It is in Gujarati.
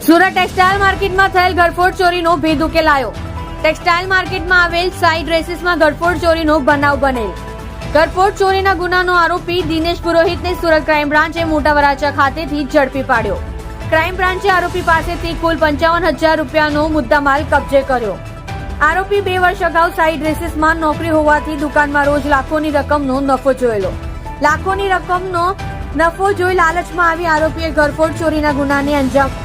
સુરત ટેક્સટાઇલ માર્કેટમાં થયેલ ઘરફોડ ચોરીનો ભેદ ઉકેલાયો. ટેક્સટાઇલ માર્કેટમાં આવેલ સાઈ ડ્રેસીસમાં ઘરફોડ ચોરીનો બનાવ બનેલ. ઘરફોડ ચોરીના ગુનાનો આરોપી દિનેશ પુરોહિતને સુરત ક્રાઇમ બ્રાન્ચે મોટા વરાછા ખાતેથી ઝડપી પાડ્યો. ક્રાઇમ બ્રાન્ચે આરોપી પાસેથી કુલ 55,000 રૂપિયાનો મુદ્દામાલ કબજે કર્યો. આરોપી 2 વર્ષ અગાઉ સાઈ ડ્રેસીસમાં નોકરી હોવાથી દુકાનમાં રોજ લાખોની રકમનો નફો જોયેલો. લાખોની રકમનો નફો જોઈ લાલચમાં આવી આરોપીએ ઘરફોડ ચોરીના ગુનાને અંજામ